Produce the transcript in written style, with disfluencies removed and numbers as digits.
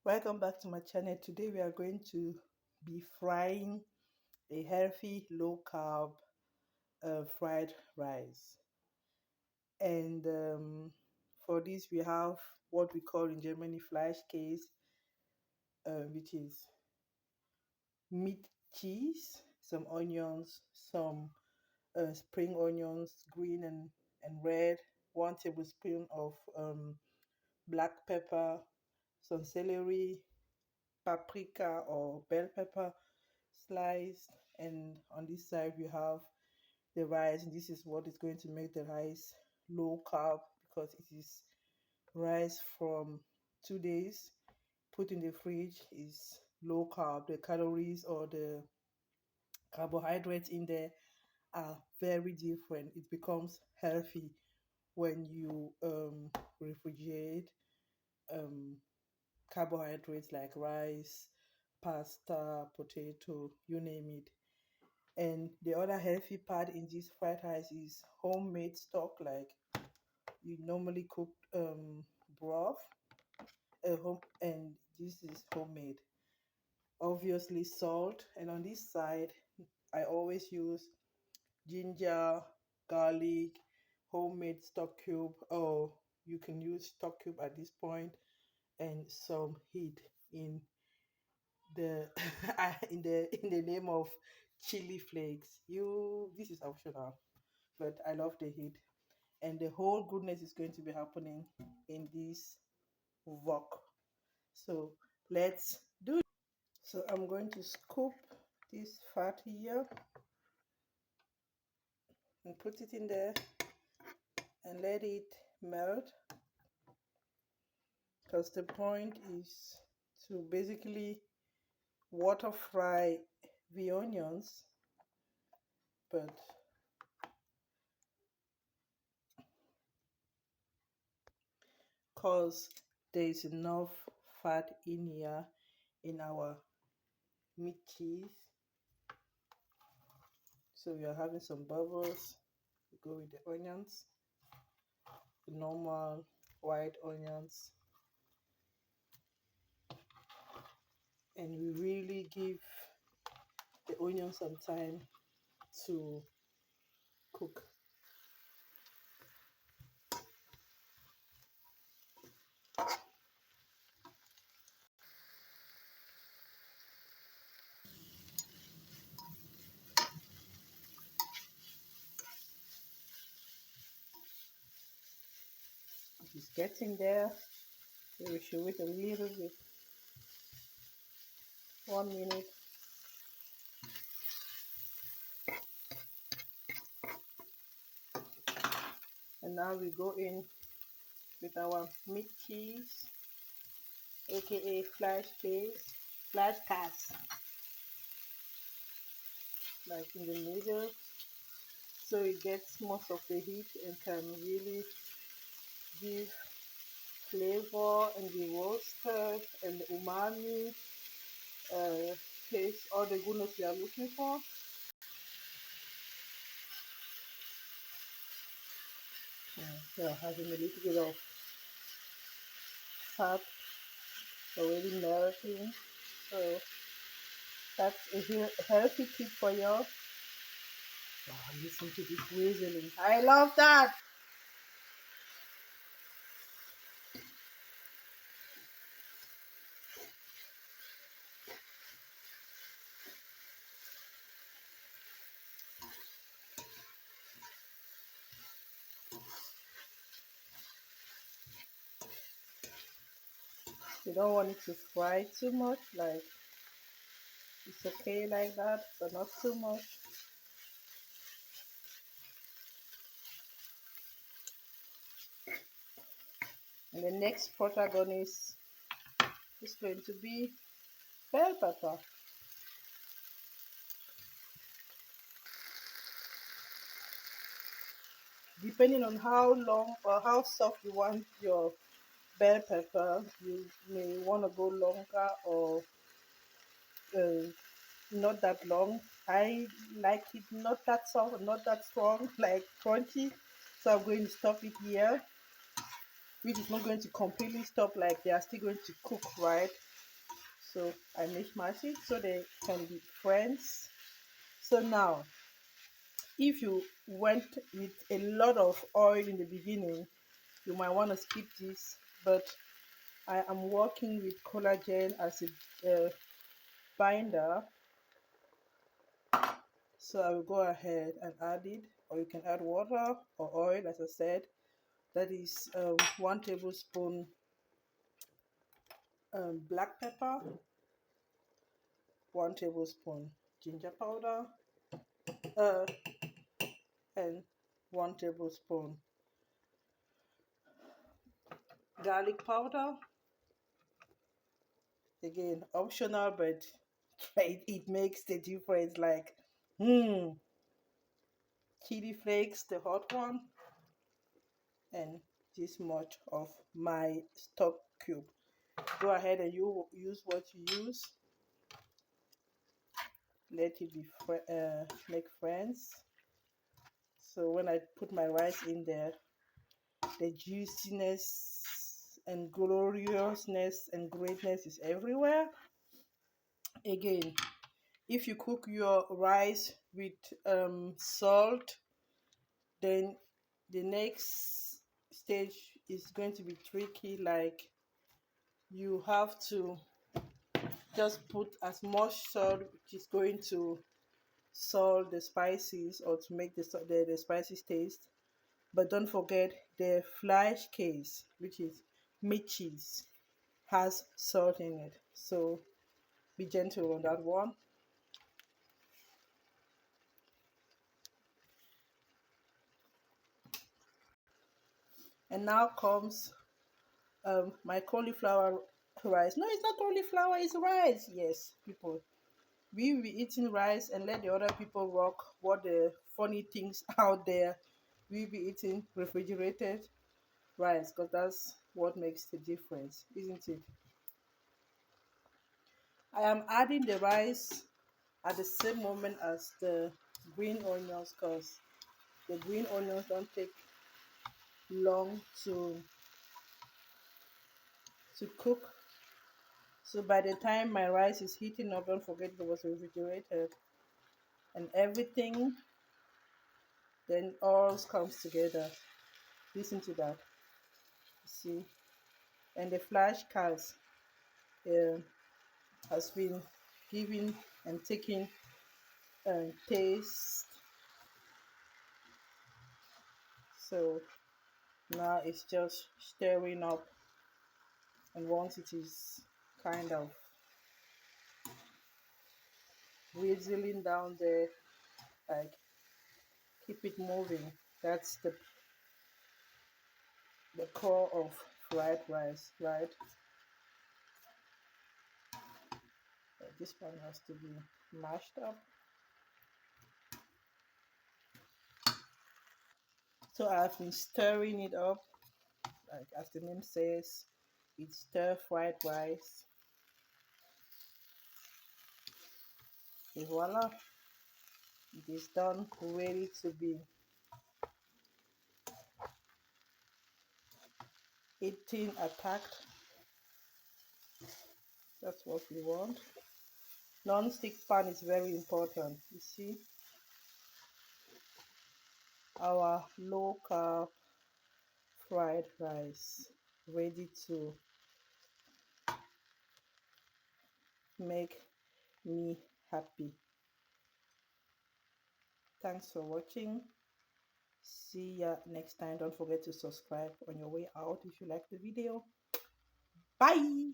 Welcome back to my channel. Today we are going to be frying a healthy low carb fried rice, and for this we have what we call in Germany Fleischkäse, which is meat cheese, some onions, some spring onions, green and red, 1 tablespoon of black pepper, some celery, paprika or bell pepper sliced, and on this side we have the rice. This is what is going to make the rice low carb because it is rice from 2 days put in the fridge. Is low carb. The calories or the carbohydrates in there are very different. It becomes healthy when you refrigerate um, carbohydrates like rice, pasta, potato, you name it. And the other healthy part in this fried rice is homemade stock, like you normally cook broth at home, and this is homemade. Obviously, salt, and on this side, I always use ginger, garlic, homemade stock cube, or you can use stock cube at this point, and some heat in the in the name of chili flakes. This is optional, but I love the heat, and the whole goodness is going to be happening in this wok. So let's do it. So I'm going to scoop this fat here and put it in there and let it melt, because the point is to basically water fry the onions, but because there is enough fat in here in our meat cheese, so we are having some bubbles. We go with the onions, the normal white onions, and we really give the onion some time to cook. It's getting there, so we should wait a little bit, 1 minute. And now we go in with our meat cheese, aka flash cast, like in the middle, so it gets most of the heat and can really give flavor and the roasted and the umami taste, all the goodness we are looking for. So having a little bit of fat already melting, so that's a healthy tip for you. Wow, listen to this whistling. I love that. You don't want it to fry too much, like it's okay like that, but not too much. And the next protagonist is going to be bell pepper. Depending on how long or how soft you want your bell pepper, you may want to go longer or uh, not that long. I like it not that soft, not that strong, like crunchy. So I'm going to stop it here, which is not going to completely stop, like they are still going to cook, right? So I mishmash it so they can be friends. So now, if you went with a lot of oil in the beginning, you might want to skip this, but I am working with collagen as a binder, so I will go ahead and add it, or you can add water or oil, as I said. That is 1 tablespoon black pepper, 1 tablespoon ginger powder, uh, and 1 tablespoon garlic powder. Again, optional, but it makes the difference. Like, chili flakes, the hot one, and this much of my stock cube. Go ahead and you use what you use. Let it be make friends. So when I put my rice in there, the juiciness and gloriousness and greatness is everywhere. Again, if you cook your rice with salt, then the next stage is going to be tricky. Like, you have to just put as much salt, which is going to salt the spices or to make the spices taste. But don't forget the flash case, which is meat cheese, has salt in it. So be gentle on that one. And now comes my cauliflower rice. No, it's not cauliflower, it's rice. Yes, people. We will be eating rice and let the other people rock what the funny things out there. We'll be eating refrigerated rice, because that's what makes the difference, isn't it? I am adding the rice at the same moment as the green onions, because the green onions don't take long to cook. So by the time my rice is heating up, don't forget it was refrigerated, and everything then all comes together. Listen to that. See, and the flash cast uh, has been giving and taking taste. So now it's just stirring up, and once it is kind of whizzling down there, like, keep it moving. That's the core of fried rice, right? This one has to be mashed up. So I've been stirring it up, like as the name says, it's stir fried rice. And voila, it is done, ready to be eaten, attacked. That's what we want. Non-stick pan is very important. You see, our low carb fried rice ready to make me happy. Thanks for watching. See ya next time. Don't forget to subscribe on your way out if you like the video. Bye.